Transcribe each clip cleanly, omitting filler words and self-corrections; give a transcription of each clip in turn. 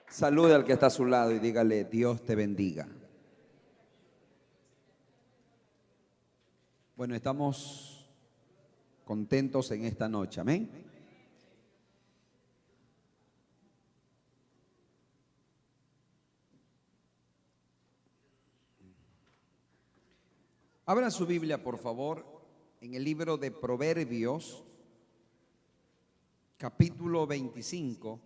Salude al que está a su lado y dígale, Dios te bendiga. Bueno, estamos contentos en esta noche, amén. Abra su Biblia, por favor, en el libro de Proverbios, capítulo 25.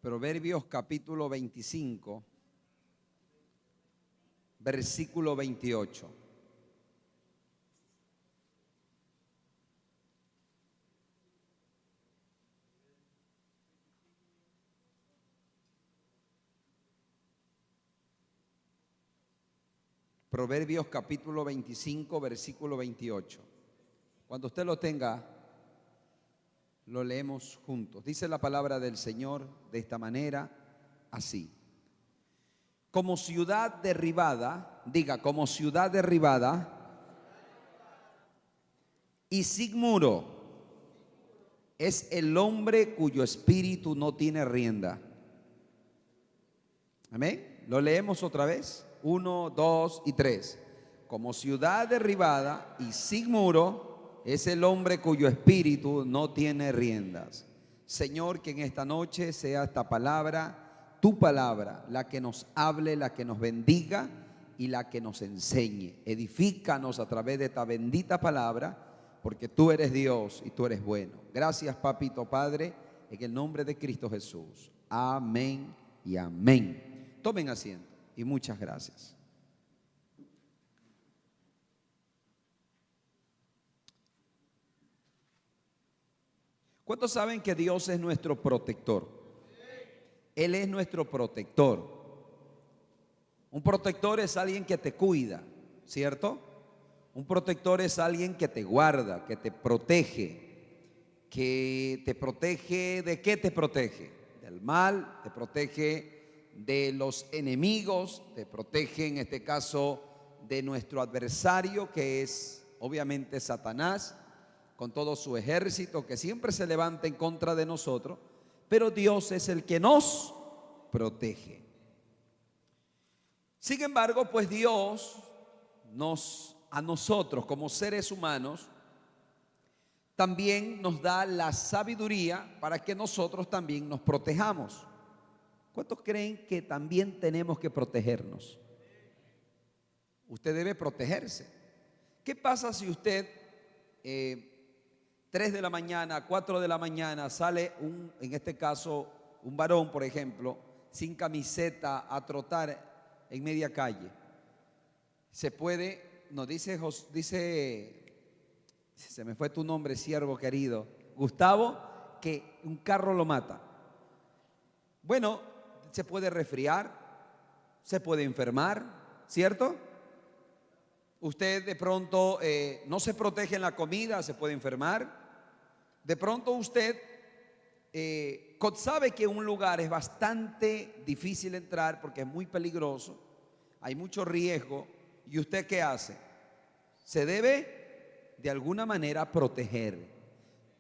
Proverbios capítulo 25, versículo 28. Proverbios capítulo 25, versículo 28. Cuando usted lo tenga, lo leemos juntos. Dice la palabra del Señor de esta manera, así. Como ciudad derribada, diga, como ciudad derribada y sin muro es el hombre cuyo espíritu no tiene rienda. Amén. Lo leemos otra vez. 1, 2 y 3. Como ciudad derribada y sin muro es el hombre cuyo espíritu no tiene riendas. Señor, que en esta noche sea esta palabra, tu palabra, la que nos hable, la que nos bendiga y la que nos enseñe. Edifícanos a través de esta bendita palabra, porque tú eres Dios y tú eres bueno. Gracias, Papito Padre, en el nombre de Cristo Jesús. Amén y amén. Tomen asiento y muchas gracias. ¿Cuántos saben que Dios es nuestro protector? Él es nuestro protector. Un protector es alguien que te cuida, ¿cierto? Un protector es alguien que te guarda, que te protege. ¿Que te protege de qué te protege? Del mal, te protege de los enemigos, te protege en este caso de nuestro adversario, que es obviamente Satanás, con todo su ejército que siempre se levanta en contra de nosotros, pero Dios es el que nos protege. Sin embargo, pues Dios a nosotros como seres humanos también nos da la sabiduría para que nosotros también nos protejamos. ¿Cuántos creen que también tenemos que protegernos? Usted debe protegerse. ¿Qué pasa si usted 3 de la mañana, 4 de la mañana sale en este caso un varón, por ejemplo, sin camiseta a trotar en media calle? Se puede, nos dice, se me fue tu nombre, siervo querido, Gustavo, que un carro lo mata. Bueno, se puede resfriar, se puede enfermar, ¿cierto? Usted de pronto no se protege en la comida, se puede enfermar. De pronto usted sabe que un lugar es bastante difícil entrar porque es muy peligroso, hay mucho riesgo. ¿Y usted qué hace? Se debe de alguna manera proteger.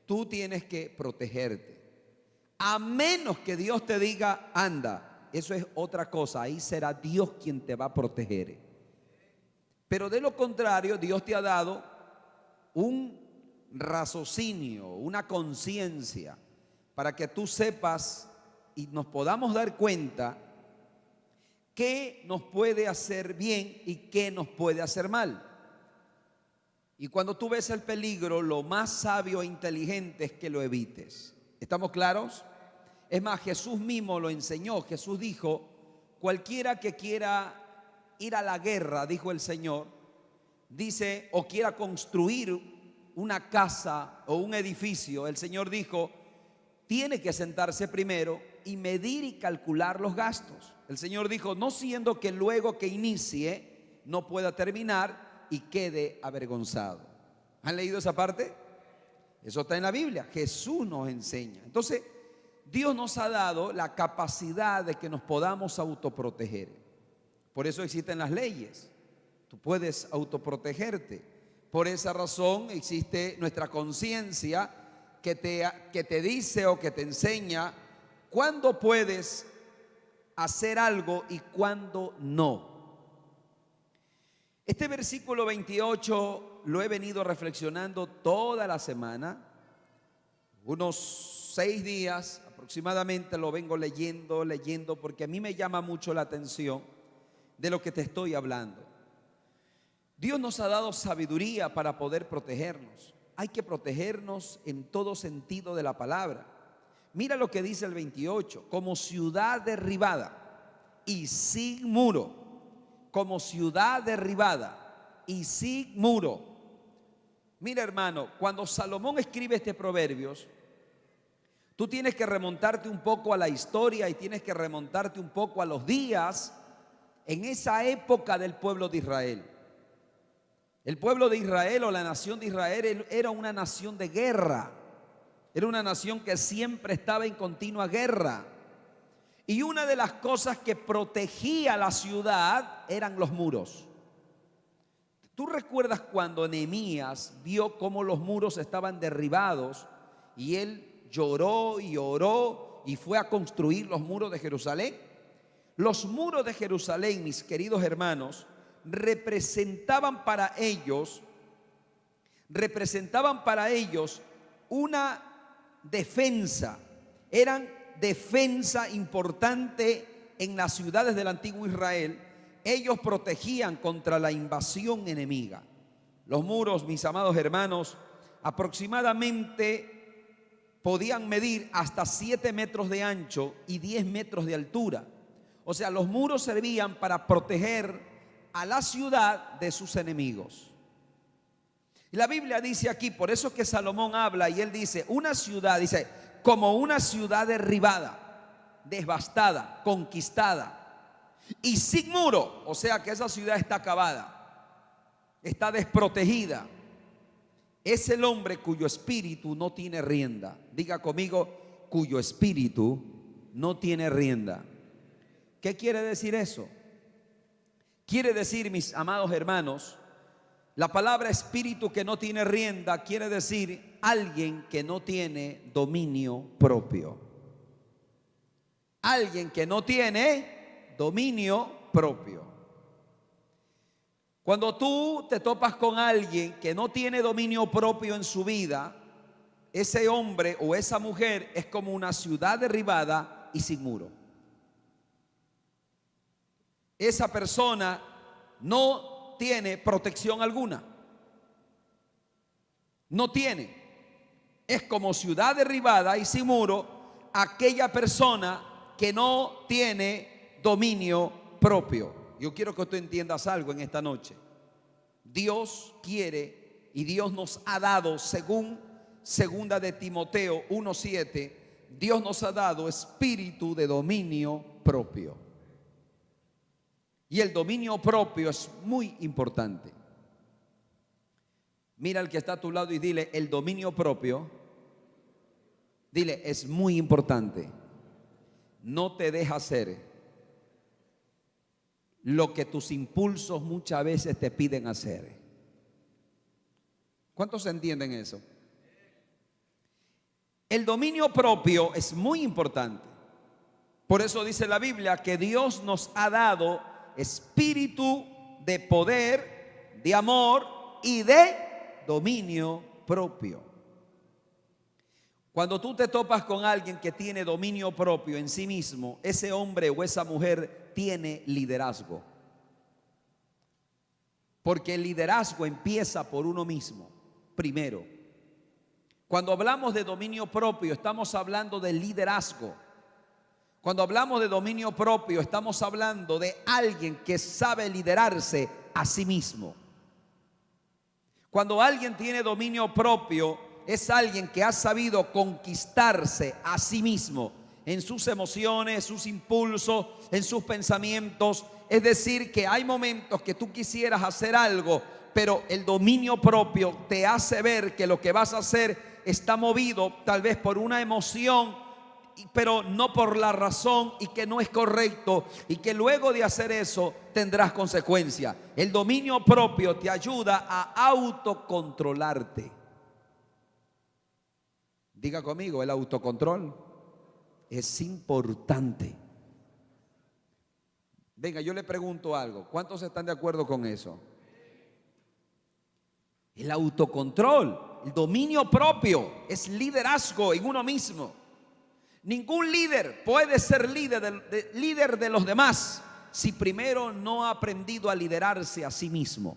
Tú tienes que protegerte. A menos que Dios te diga, anda, eso es otra cosa, ahí será Dios quien te va a proteger. Pero de lo contrario, Dios te ha dado un raciocinio, una conciencia, para que tú sepas y nos podamos dar cuenta qué nos puede hacer bien y qué nos puede hacer mal. Y cuando tú ves el peligro, lo más sabio e inteligente es que lo evites. ¿Estamos claros? Es más, Jesús mismo lo enseñó. Jesús dijo, cualquiera que quiera ir a la guerra, dijo el Señor, dice, o quiera construir una casa o un edificio, el Señor dijo, tiene que sentarse primero y medir y calcular los gastos. El Señor dijo, no siendo que luego que inicie no pueda terminar y quede avergonzado. ¿Han leído esa parte? Eso está en la Biblia. Jesús nos enseña. Entonces, Dios nos ha dado la capacidad de que nos podamos autoproteger. Por eso existen las leyes. Tú puedes autoprotegerte. Por esa razón existe nuestra conciencia que te dice o que te enseña cuándo puedes hacer algo y cuándo no. Este versículo 28 lo he venido reflexionando toda la semana, unos 6 días aproximadamente lo vengo leyendo, porque a mí me llama mucho la atención de lo que te estoy hablando. Dios nos ha dado sabiduría para poder protegernos. Hay que protegernos en todo sentido de la palabra. Mira lo que dice el 28, como ciudad derribada y sin muro, como ciudad derribada y sin muro. Mira, hermano, cuando Salomón escribe este Proverbios, tú tienes que remontarte un poco a la historia y tienes que remontarte un poco a los días en esa época del pueblo de Israel. El pueblo de Israel o la nación de Israel era una nación de guerra. Era una nación que siempre estaba en continua guerra. Y una de las cosas que protegía la ciudad eran los muros. ¿Tú recuerdas cuando Nehemías vio cómo los muros estaban derribados y él lloró y oró y fue a construir los muros de Jerusalén? Los muros de Jerusalén, mis queridos hermanos, representaban para ellos una defensa. Eran defensa importante en las ciudades del antiguo Israel. Ellos protegían contra la invasión enemiga. Los muros, mis amados hermanos, aproximadamente podían medir hasta 7 metros de ancho y 10 metros de altura. O sea, los muros servían para proteger a la ciudad de sus enemigos. Y la Biblia dice aquí, por eso que Salomón habla y él dice, una ciudad, dice, como una ciudad derribada, devastada, conquistada y sin muro. O sea que esa ciudad está acabada, está desprotegida. Es el hombre cuyo espíritu no tiene rienda. Diga conmigo, cuyo espíritu no tiene rienda. ¿Qué quiere decir eso? Quiere decir, mis amados hermanos, la palabra espíritu que no tiene rienda quiere decir alguien que no tiene dominio propio. Alguien que no tiene dominio propio. Cuando tú te topas con alguien que no tiene dominio propio en su vida, ese hombre o esa mujer es como una ciudad derribada y sin muro. Esa persona no tiene protección alguna. No tiene. Es como ciudad derribada y sin muro aquella persona que no tiene dominio propio. Yo quiero que tú entiendas algo en esta noche. Dios quiere y Dios nos ha dado, según segunda de Timoteo 1:7, Dios nos ha dado espíritu de dominio propio. Y el dominio propio es muy importante. Mira al que está a tu lado y dile, el dominio propio, dile, es muy importante. No te deja hacer lo que tus impulsos muchas veces te piden hacer. ¿Cuántos entienden eso? El dominio propio es muy importante. Por eso dice la Biblia que Dios nos ha dado espíritu de poder, de amor y de dominio propio. Cuando tú te topas con alguien que tiene dominio propio en sí mismo, ese hombre o esa mujer tiene liderazgo. Porque el liderazgo empieza por uno mismo, primero. Cuando hablamos de dominio propio, estamos hablando de liderazgo. Cuando hablamos de dominio propio, estamos hablando de alguien que sabe liderarse a sí mismo. Cuando alguien tiene dominio propio, es alguien que ha sabido conquistarse a sí mismo en sus emociones, sus impulsos, en sus pensamientos. Es decir, que hay momentos que tú quisieras hacer algo, pero el dominio propio te hace ver que lo que vas a hacer está movido tal vez por una emoción, pero no por la razón, y que no es correcto, y que luego de hacer eso tendrás consecuencias. El dominio propio te ayuda a autocontrolarte. Diga conmigo, el autocontrol es importante. Venga, yo le pregunto algo. ¿Cuántos están de acuerdo con eso? El autocontrol, el dominio propio, es liderazgo en uno mismo. Ningún líder puede ser líder de los demás si primero no ha aprendido a liderarse a sí mismo.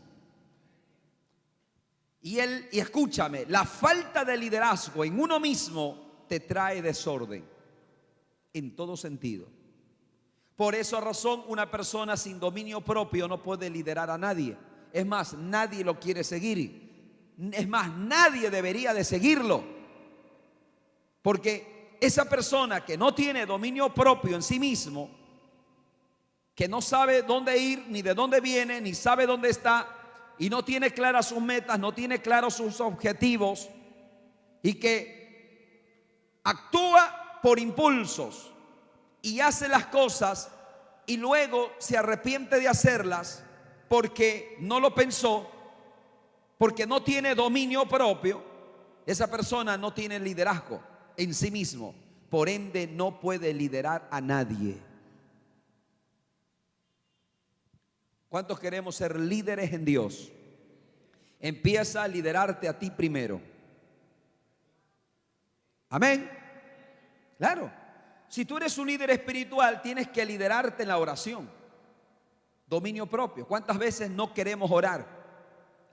Y escúchame, la falta de liderazgo en uno mismo te trae desorden en todo sentido. Por esa razón, una persona sin dominio propio no puede liderar a nadie. Es más, nadie lo quiere seguir. Es más, nadie debería de seguirlo. Porque esa persona que no tiene dominio propio en sí mismo, que no sabe dónde ir, ni de dónde viene, ni sabe dónde está, y no tiene claras sus metas, no tiene claros sus objetivos, y que actúa por impulsos y hace las cosas y luego se arrepiente de hacerlas porque no lo pensó, porque no tiene dominio propio, esa persona no tiene liderazgo en sí mismo, por ende no puede liderar a nadie. ¿Cuántos queremos ser líderes en Dios? Empieza a liderarte a ti primero. Amén. Claro. Si tú eres un líder espiritual, tienes que liderarte en la oración. Dominio propio. ¿Cuántas veces no queremos orar?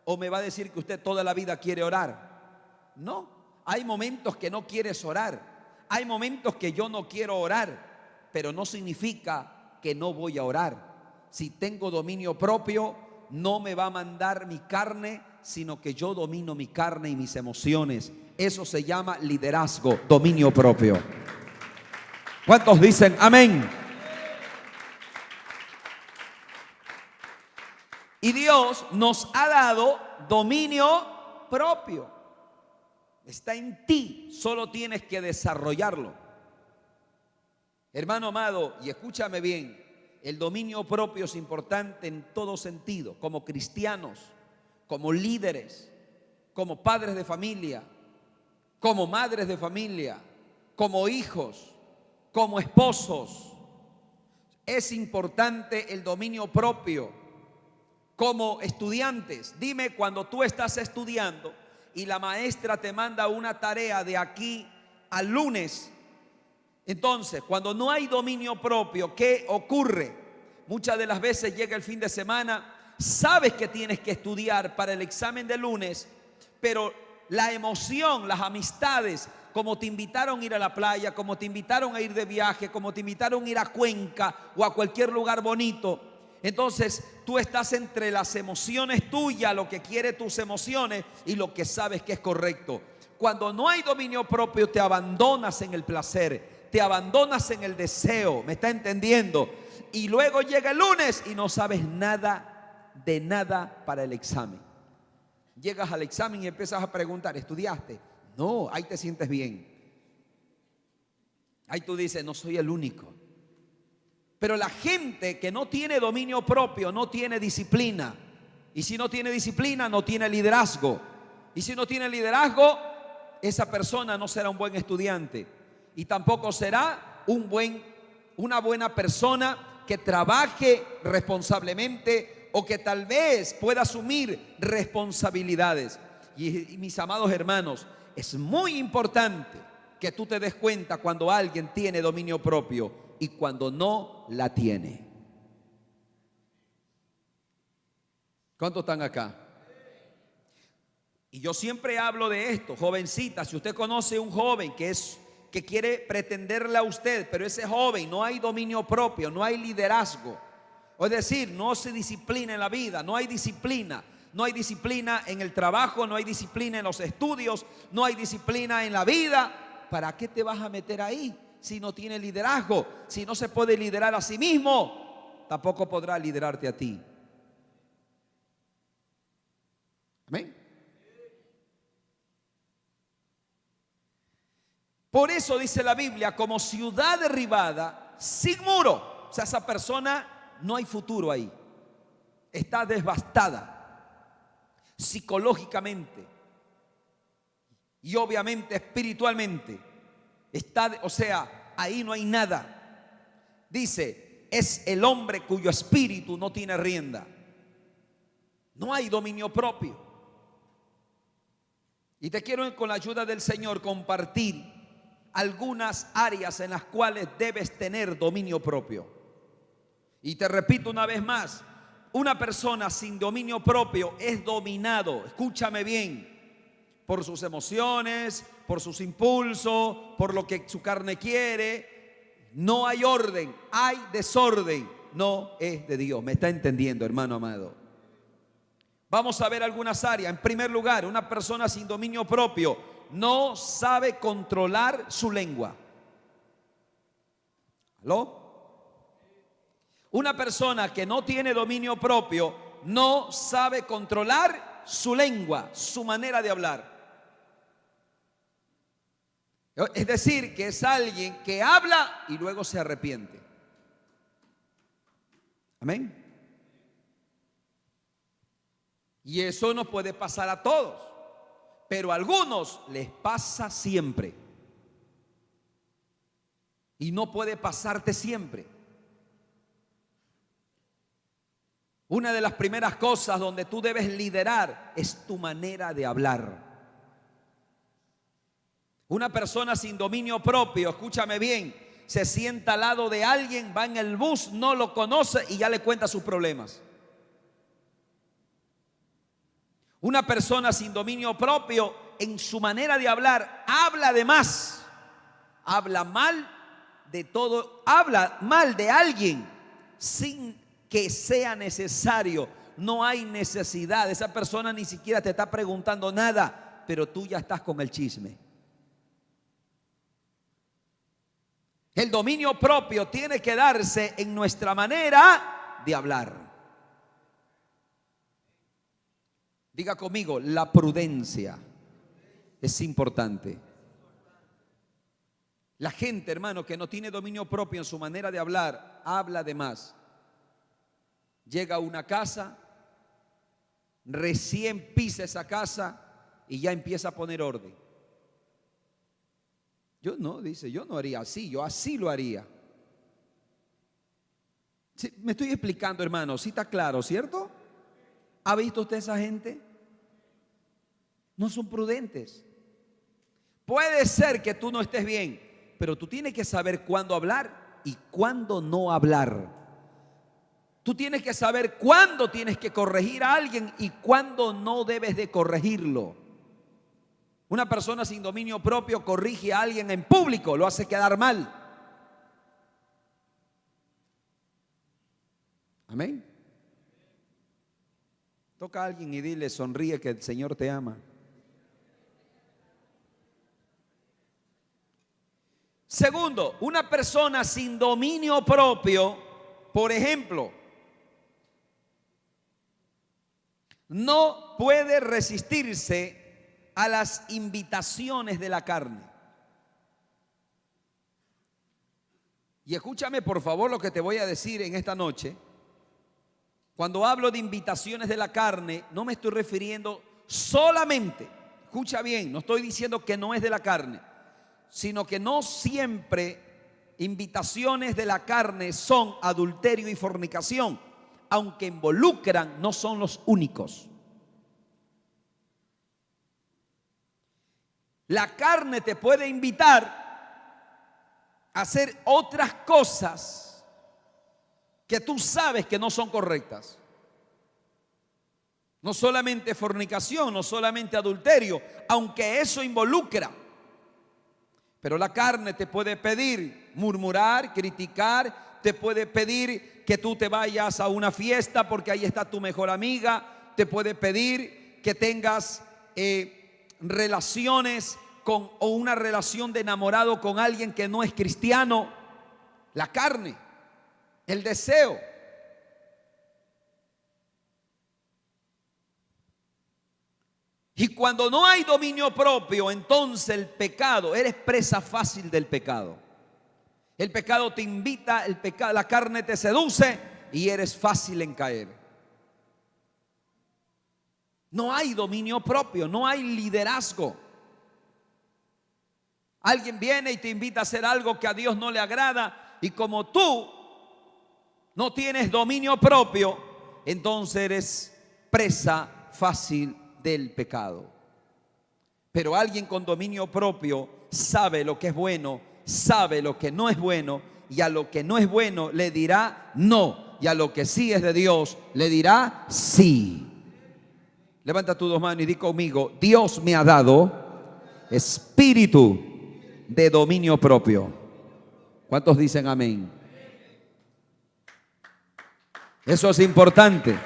¿O me va a decir que usted toda la vida quiere orar? No. Hay momentos que no quieres orar. Hay momentos que yo no quiero orar. Pero no significa que no voy a orar. Si tengo dominio propio, no me va a mandar mi carne, sino que yo domino mi carne y mis emociones. Eso se llama liderazgo, dominio propio. ¿Cuántos dicen amén? Y Dios nos ha dado dominio propio. Está en ti, solo tienes que desarrollarlo. Hermano amado, y escúchame bien, el dominio propio es importante en todo sentido, como cristianos, como líderes, como padres de familia, como madres de familia, como hijos, como esposos. Es importante el dominio propio. Como estudiantes, dime cuando tú estás estudiando y la maestra te manda una tarea de aquí al lunes. Entonces, cuando no hay dominio propio, ¿qué ocurre? Muchas de las veces llega el fin de semana, sabes que tienes que estudiar para el examen de lunes, pero la emoción, las amistades, como te invitaron a ir a la playa, como te invitaron a ir de viaje, como te invitaron a ir a Cuenca o a cualquier lugar bonito, entonces tú estás entre las emociones tuyas, lo que quiere tus emociones y lo que sabes que es correcto. Cuando no hay dominio propio, te abandonas en el placer, te abandonas en el deseo, ¿me está entendiendo? Y luego llega el lunes y no sabes nada de nada para el examen. Llegas al examen y empiezas a preguntar, ¿estudiaste? No, ahí te sientes bien. Ahí tú dices, no soy el único. Pero la gente que no tiene dominio propio no tiene disciplina. Y si no tiene disciplina, no tiene liderazgo. Y si no tiene liderazgo, esa persona no será un buen estudiante. Y tampoco será una buena persona que trabaje responsablemente o que tal vez pueda asumir responsabilidades. Y mis amados hermanos, es muy importante que tú te des cuenta cuando alguien tiene dominio propio y cuando no la tiene. ¿Cuántos están acá? Y yo siempre hablo de esto, jovencita, si usted conoce un joven que quiere pretenderle a usted, pero ese joven no hay dominio propio, no hay liderazgo, es decir, no se disciplina en la vida, no hay disciplina. No hay disciplina en el trabajo, no hay disciplina en los estudios, no hay disciplina en la vida. ¿Para qué te vas a meter ahí si no tiene liderazgo? Si no se puede liderar a sí mismo, tampoco podrá liderarte a ti. Amén. Por eso dice la Biblia, como ciudad derribada, sin muro. O sea, esa persona no hay futuro ahí. Está devastada psicológicamente, y obviamente espiritualmente está, o sea, ahí no hay nada. Dice, es el hombre cuyo espíritu no tiene rienda. No hay dominio propio. Y te quiero, con la ayuda del Señor, compartir algunas áreas en las cuales debes tener dominio propio. Y te repito una vez más, una persona sin dominio propio es dominado, escúchame bien, por sus emociones, por sus impulsos, por lo que su carne quiere. No hay orden, hay desorden, no es de Dios. ¿Me está entendiendo, hermano amado? Vamos a ver algunas áreas. En primer lugar, una persona sin dominio propio no sabe controlar su lengua. ¿Aló? Una persona que no tiene dominio propio no sabe controlar su lengua, su manera de hablar. Es decir, que es alguien que habla y luego se arrepiente. Amén. Y eso nos puede pasar a todos, pero a algunos les pasa siempre. Y no puede pasarte siempre. Una de las primeras cosas donde tú debes liderar es tu manera de hablar. Una persona sin dominio propio, escúchame bien, se sienta al lado de alguien, va en el bus, no lo conoce y ya le cuenta sus problemas. Una persona sin dominio propio en su manera de hablar habla de más, habla mal de todo, habla mal de alguien sin que sea necesario. No hay necesidad, esa persona ni siquiera te está preguntando nada, pero tú ya estás con el chisme. El dominio propio tiene que darse en nuestra manera de hablar. Diga conmigo, la prudencia es importante. La gente, hermano, que no tiene dominio propio en su manera de hablar, habla de más. Llega a una casa, recién pisa esa casa y ya empieza a poner orden. Yo no, dice, yo no haría así, yo así lo haría. Sí, me estoy explicando, hermano, sí está claro, ¿cierto? ¿Ha visto usted esa gente? No son prudentes. Puede ser que tú no estés bien, pero tú tienes que saber cuándo hablar y cuándo no hablar. Tú tienes que saber cuándo tienes que corregir a alguien y cuándo no debes de corregirlo. Una persona sin dominio propio corrige a alguien en público, lo hace quedar mal. Amén. Toca a alguien y dile, sonríe que el Señor te ama. Segundo, una persona sin dominio propio, por ejemplo, no puede resistirse a las invitaciones de la carne. Y escúchame por favor lo que te voy a decir en esta noche. Cuando hablo de invitaciones de la carne, no me estoy refiriendo solamente, escucha bien, no estoy diciendo que no es de la carne, sino que no siempre invitaciones de la carne son adulterio y fornicación, aunque involucran, no son los únicos. La carne te puede invitar a hacer otras cosas que tú sabes que no son correctas. No solamente fornicación, no solamente adulterio, aunque eso involucra. Pero la carne te puede pedir murmurar, criticar, te puede pedir que tú te vayas a una fiesta porque ahí está tu mejor amiga, te puede pedir que tengas relaciones con, o una relación de enamorado con alguien que no es cristiano. La carne, el deseo. Y cuando no hay dominio propio, entonces el pecado, eres presa fácil del pecado. El pecado te invita, el pecado, la carne te seduce y eres fácil en caer. No hay dominio propio, no hay liderazgo. Alguien viene y te invita a hacer algo que a Dios no le agrada, y como tú no tienes dominio propio, entonces eres presa fácil del pecado. Pero alguien con dominio propio sabe lo que es bueno, sabe lo que no es bueno, y a lo que no es bueno le dirá no, y a lo que sí es de Dios le dirá sí. Levanta tus dos manos y di conmigo: Dios me ha dado espíritu de dominio propio. ¿Cuántos dicen amén? Eso es importante.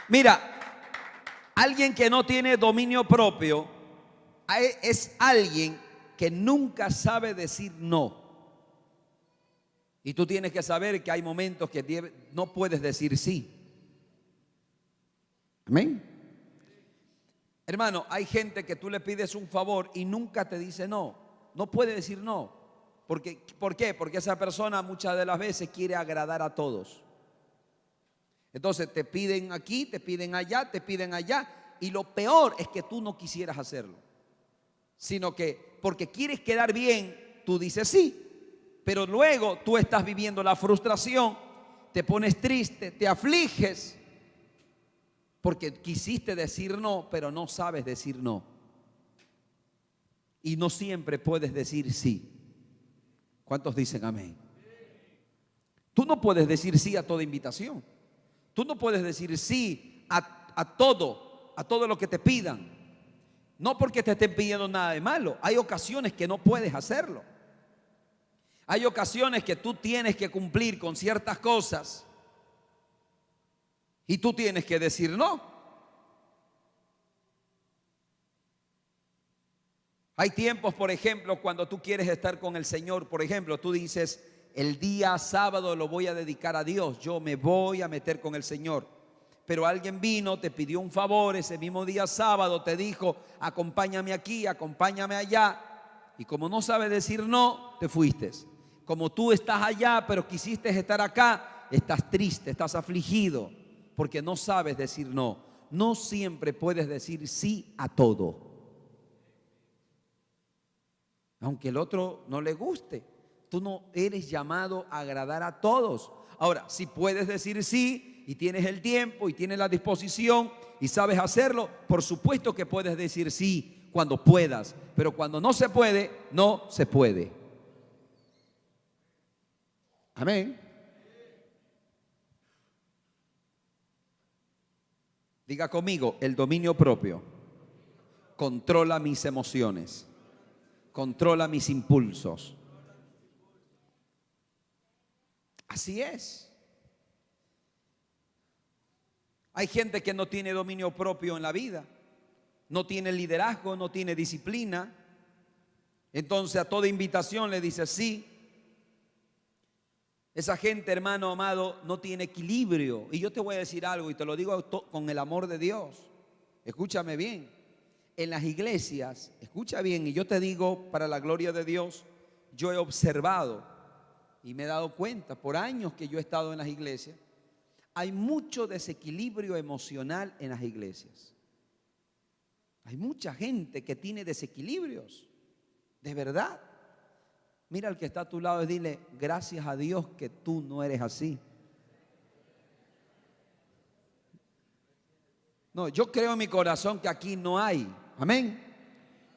Mira, alguien que no tiene dominio propio es alguien que nunca sabe decir no. Y tú tienes que saber que hay momentos que no puedes decir sí. Amén. Hermano, hay gente que tú le pides un favor y nunca te dice no. No puede decir no. ¿Por qué? Porque esa persona muchas de las veces quiere agradar a todos. Entonces te piden aquí, te piden allá, y lo peor es que tú no quisieras hacerlo, sino que porque quieres quedar bien, tú dices sí, pero luego tú estás viviendo la frustración, te pones triste, te afliges, porque quisiste decir no, pero no sabes decir no. Y no siempre puedes decir sí. ¿Cuántos dicen amén? Tú no puedes decir sí a toda invitación. Tú no puedes decir sí a todo lo que te pidan. No porque te estén pidiendo nada de malo. Hay ocasiones que no puedes hacerlo. Hay ocasiones que tú tienes que cumplir con ciertas cosas y tú tienes que decir no. Hay tiempos, por ejemplo, cuando tú quieres estar con el Señor. Por ejemplo, tú dices: el día sábado lo voy a dedicar a Dios, yo me voy a meter con el Señor. Pero alguien vino, te pidió un favor ese mismo día sábado, te dijo: acompáñame aquí, acompáñame allá. Y como no sabes decir no, te fuiste. Como tú estás allá, pero quisiste estar acá, estás triste, estás afligido, porque no sabes decir no. No siempre puedes decir sí a todo, aunque el otro no le guste. Tú no eres llamado a agradar a todos. Ahora, si puedes decir sí y tienes el tiempo y tienes la disposición y sabes hacerlo, por supuesto que puedes decir sí cuando puedas. Pero cuando no se puede, no se puede. Amén. Diga conmigo: el dominio propio controla mis emociones, controla mis impulsos. Así es. Hay gente que no tiene dominio propio en la vida, no tiene liderazgo, no tiene disciplina. Entonces a toda invitación le dice sí. Esa gente, hermano amado, no tiene equilibrio. Y yo te voy a decir algo, y te lo digo con el amor de Dios. Escúchame bien. En las iglesias, escucha bien, y yo te digo para la gloria de Dios, yo he observado y me he dado cuenta por años que yo he estado en las iglesias, hay mucho desequilibrio emocional en las iglesias. Hay mucha gente que tiene desequilibrios, de verdad. Mira al que está a tu lado y dile: gracias a Dios que tú no eres así. No, yo creo en mi corazón que aquí no hay. Amén.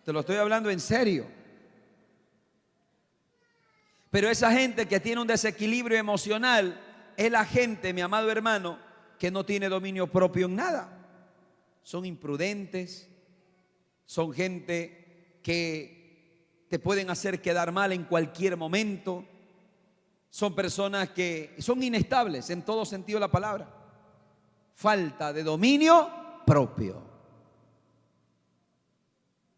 Te lo estoy hablando en serio. Pero esa gente que tiene un desequilibrio emocional es la gente, mi amado hermano, que no tiene dominio propio en nada. Son imprudentes, son gente que te pueden hacer quedar mal en cualquier momento. Son personas que son inestables en todo sentido de la palabra. Falta de dominio propio.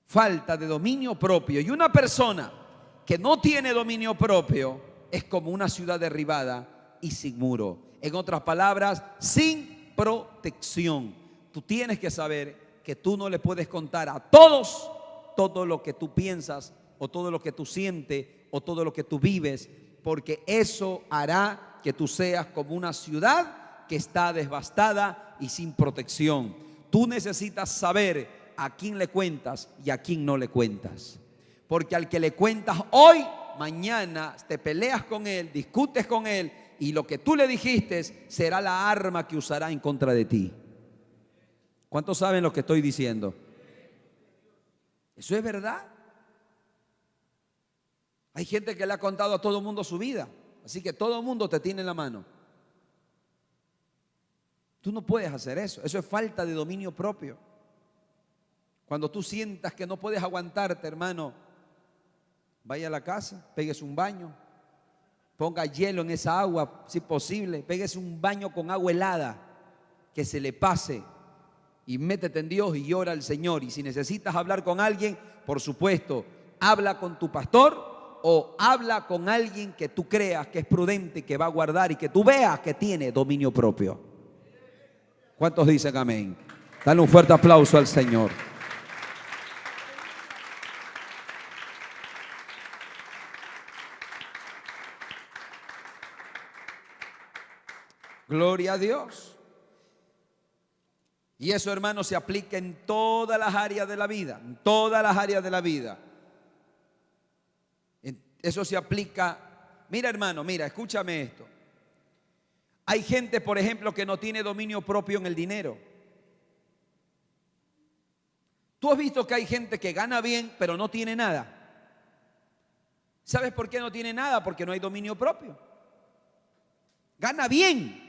Falta de dominio propio. Y una persona que no tiene dominio propio es como una ciudad derribada y sin muro. En otras palabras, sin protección. Tú tienes que saber que tú no le puedes contar a todos todo lo que tú piensas, o todo lo que tú sientes, o todo lo que tú vives, porque eso hará que tú seas como una ciudad que está devastada y sin protección. tú necesitas saber a quién le cuentas y a quién no le cuentas. Porque al que le cuentas hoy, mañana te peleas con él, discutes con él, y lo que tú le dijiste será la arma que usará en contra de ti. ¿Cuántos saben lo que estoy diciendo? Eso es verdad. Hay gente que le ha contado a todo el mundo su vida, así que todo el mundo te tiene en la mano. Tú no puedes hacer eso. Eso es falta de dominio propio. Cuando tú sientas que no puedes aguantarte, hermano, vaya a la casa, péguese un baño, ponga hielo en esa agua, si posible, péguese un baño con agua helada, que se le pase, y métete en Dios y ora al Señor. Y si necesitas hablar con alguien, por supuesto, habla con tu pastor o habla con alguien que tú creas que es prudente, que va a guardar y que tú veas que tiene dominio propio. ¿Cuántos dicen amén? Dale un fuerte aplauso al Señor. Gloria a Dios. Y eso, hermano, se aplica en todas las áreas de la vida, en todas las áreas de la vida. Eso se aplica. Mira, hermano, mira, escúchame esto. Hay gente, por ejemplo, que no tiene dominio propio en el dinero. Tú has visto que hay gente que gana bien, pero no tiene nada. ¿Sabes por qué no tiene nada? Porque no hay dominio propio. Gana bien.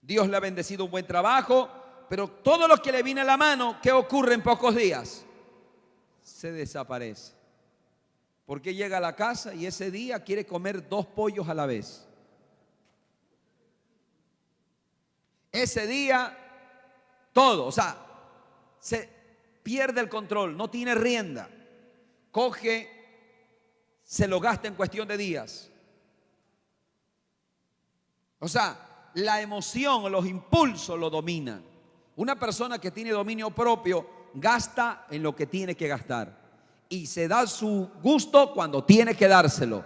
Dios le ha bendecido un buen trabajo, pero todo lo que le viene a la mano, ¿qué ocurre en pocos días? Se desaparece. Porque llega a la casa y ese día quiere comer 2 pollos a la vez. Ese día, todo, o sea, se pierde el control, no tiene rienda. Coge, se lo gasta en cuestión de días. O sea, la emoción, los impulsos lo dominan. Una persona que tiene dominio propio gasta en lo que tiene que gastar y se da su gusto cuando tiene que dárselo,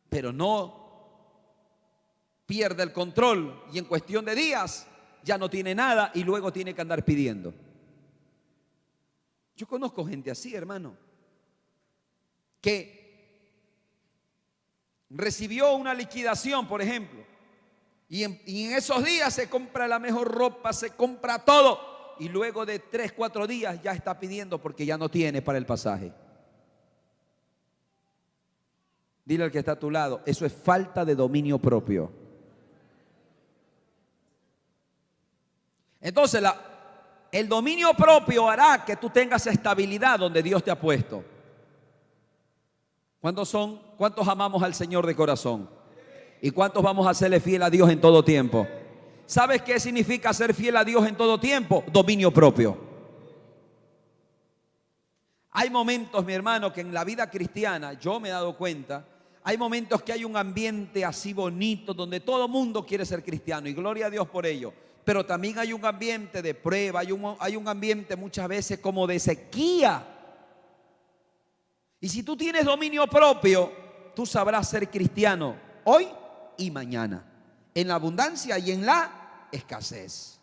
pero no pierde el control y en cuestión de días ya no tiene nada y luego tiene que andar pidiendo. Yo conozco gente así, hermano, que recibió una liquidación, por ejemplo, y en esos días se compra la mejor ropa, se compra todo, y luego de 3, 4 días ya está pidiendo porque ya no tiene para el pasaje. Dile al que está a tu lado, eso es falta de dominio propio. Entonces el dominio propio hará que tú tengas estabilidad donde Dios te ha puesto. ¿Cuántos amamos al Señor de corazón? ¿Y cuántos vamos a serle fiel a Dios en todo tiempo? ¿Sabes qué significa ser fiel a Dios en todo tiempo? Dominio propio. Hay momentos, mi hermano, que en la vida cristiana, yo me he dado cuenta, hay momentos que hay un ambiente así bonito donde todo el mundo quiere ser cristiano y gloria a Dios por ello. Pero también hay un ambiente de prueba, hay un ambiente muchas veces como de sequía. Y si tú tienes dominio propio, tú sabrás ser cristiano hoy y mañana, en la abundancia y en la escasez.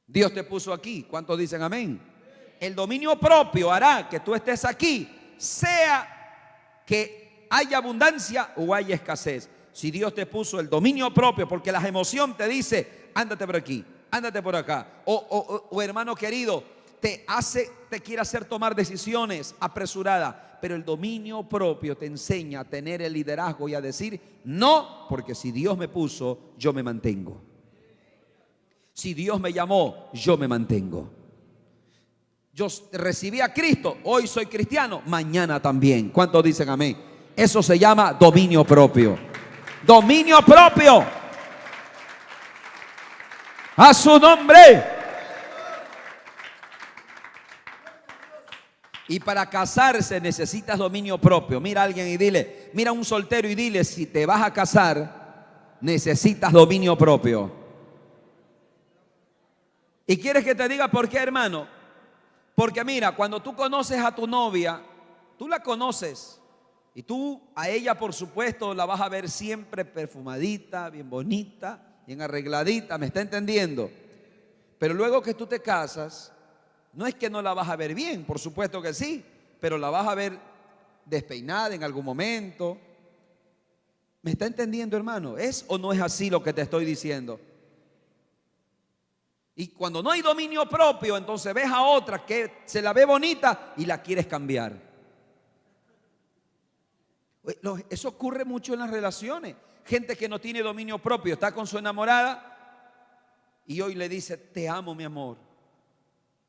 Dios te puso aquí. ¿Cuántos dicen amén? El dominio propio hará que tú estés aquí, sea que haya abundancia o haya escasez. Si Dios te puso el dominio propio, porque la emoción te dice, ándate por aquí, ándate por acá, o hermano querido, te quiere hacer tomar decisiones apresuradas, pero el dominio propio te enseña a tener el liderazgo y a decir, no, porque si Dios me puso, yo me mantengo. Si Dios me llamó, yo me mantengo. Yo recibí a Cristo, hoy soy cristiano, mañana también. ¿Cuántos dicen amén? Eso se llama dominio propio. Dominio propio. A su nombre. Y para casarse necesitas dominio propio. Mira a alguien y dile, mira a un soltero y dile, si te vas a casar, necesitas dominio propio. ¿Y quieres que te diga por qué, hermano? Porque mira, cuando tú conoces a tu novia, tú la conoces y tú a ella, por supuesto, la vas a ver siempre perfumadita, bien bonita, bien arregladita, ¿me está entendiendo? Pero luego que tú te casas, no es que no la vas a ver bien, por supuesto que sí, pero la vas a ver despeinada en algún momento. ¿Me está entendiendo, hermano? ¿Es o no es así lo que te estoy diciendo? Y cuando no hay dominio propio, entonces ves a otra que se la ve bonita y la quieres cambiar. Eso ocurre mucho en las relaciones. Gente que no tiene dominio propio, está con su enamorada y hoy le dice: te amo, mi amor,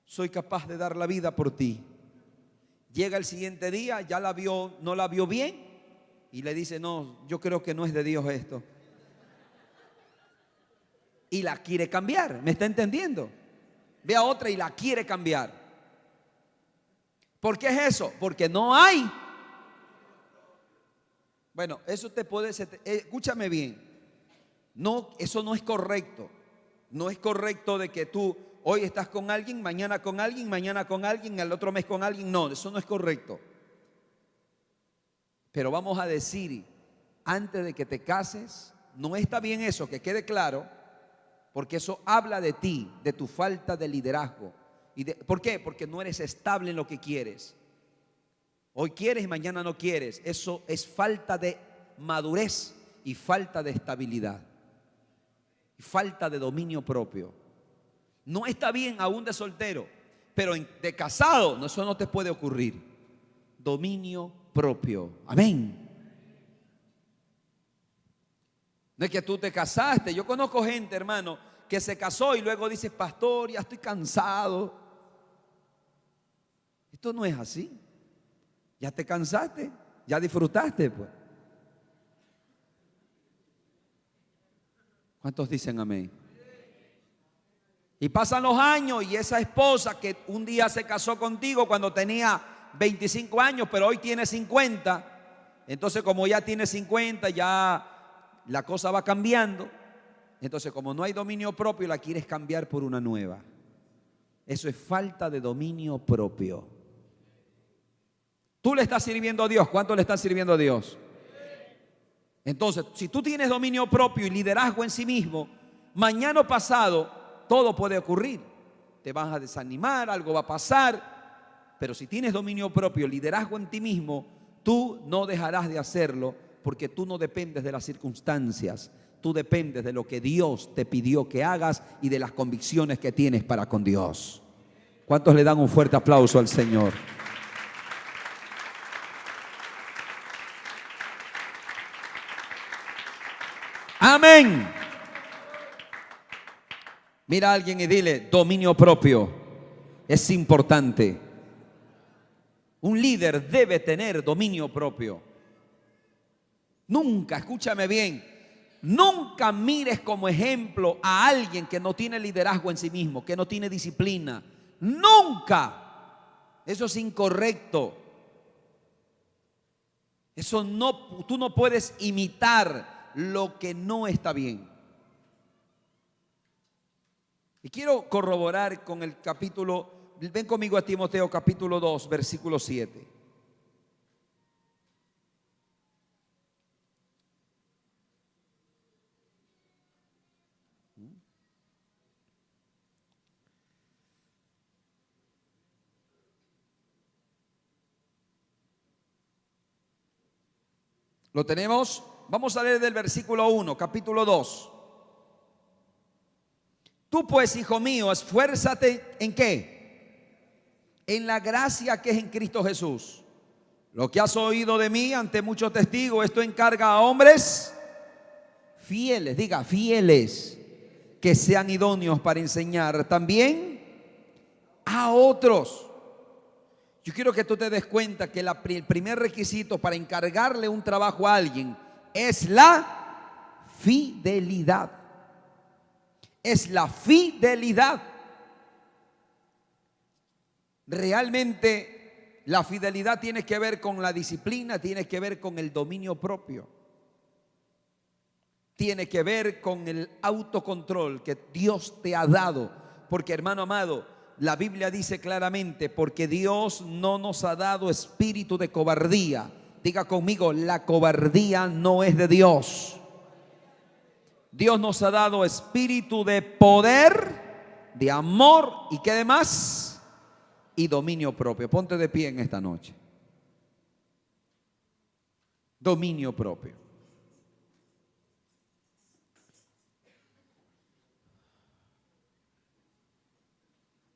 soy capaz de dar la vida por ti. Llega el siguiente día, ya la vio, no la vio bien y le dice: no, yo creo que no es de Dios esto. Y la quiere cambiar, ¿me está entendiendo? Ve a otra y la quiere cambiar. ¿Por qué es eso? Porque no hay. Bueno, eso te puede ser, escúchame bien. No, eso no es correcto. No es correcto de que tú hoy estás con alguien, mañana con alguien, mañana con alguien, el otro mes con alguien. No, eso no es correcto. Pero vamos a decir, antes de que te cases, no está bien eso, que quede claro, porque eso habla de ti, de tu falta de liderazgo. ¿Por qué? Porque no eres estable en lo que quieres. Hoy quieres y mañana no quieres. Eso es falta de madurez y falta de estabilidad. Y falta de dominio propio. No está bien aún de soltero, pero de casado, eso no te puede ocurrir. Dominio propio. Amén. No es que tú te casaste. Yo conozco gente, hermano, que se casó y luego dice: pastor, ya estoy cansado. Esto no es así. Ya te cansaste, ya disfrutaste, pues. ¿Cuántos dicen amén? Y pasan los años y esa esposa que un día se casó contigo cuando tenía 25 años, pero hoy tiene 50. Entonces, como ya tiene 50, ya la cosa va cambiando. Entonces, como no hay dominio propio, la quieres cambiar por una nueva. Eso es falta de dominio propio. Tú le estás sirviendo a Dios. ¿Cuánto le estás sirviendo a Dios? Entonces, si tú tienes dominio propio y liderazgo en sí mismo, mañana o pasado todo puede ocurrir. Te vas a desanimar, algo va a pasar. Pero si tienes dominio propio, liderazgo en ti mismo, tú no dejarás de hacerlo, porque tú no dependes de las circunstancias. Tú dependes de lo que Dios te pidió que hagas y de las convicciones que tienes para con Dios. ¿Cuántos le dan un fuerte aplauso al Señor? Amén. Mira a alguien y dile: dominio propio es importante. Un líder debe tener dominio propio. Nunca, escúchame bien, nunca mires como ejemplo a alguien que no tiene liderazgo en sí mismo, que no tiene disciplina. Nunca. Eso es incorrecto. Eso no, tú no puedes imitar lo que no está bien. Y quiero corroborar con el capítulo, ven conmigo a Timoteo capítulo 2, versículo 7. ¿Lo tenemos? Vamos a leer del versículo 1, capítulo 2. Tú pues, hijo mío, esfuérzate ¿en qué? En la gracia que es en Cristo Jesús. Lo que has oído de mí ante muchos testigos, esto encarga a hombres fieles, diga fieles, que sean idóneos para enseñar también a otros. Yo quiero que tú te des cuenta que el primer requisito para encargarle un trabajo a alguien es la fidelidad. Es la fidelidad. Realmente la fidelidad tiene que ver con la disciplina, tiene que ver con el dominio propio. Tiene que ver con el autocontrol que Dios te ha dado. Porque, hermano amado, la Biblia dice claramente: porque Dios no nos ha dado espíritu de cobardía. Diga conmigo: la cobardía no es de Dios. Dios nos ha dado espíritu de poder, de amor y ¿qué demás? Y dominio propio. Ponte de pie en esta noche. Dominio propio.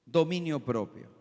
Dominio propio.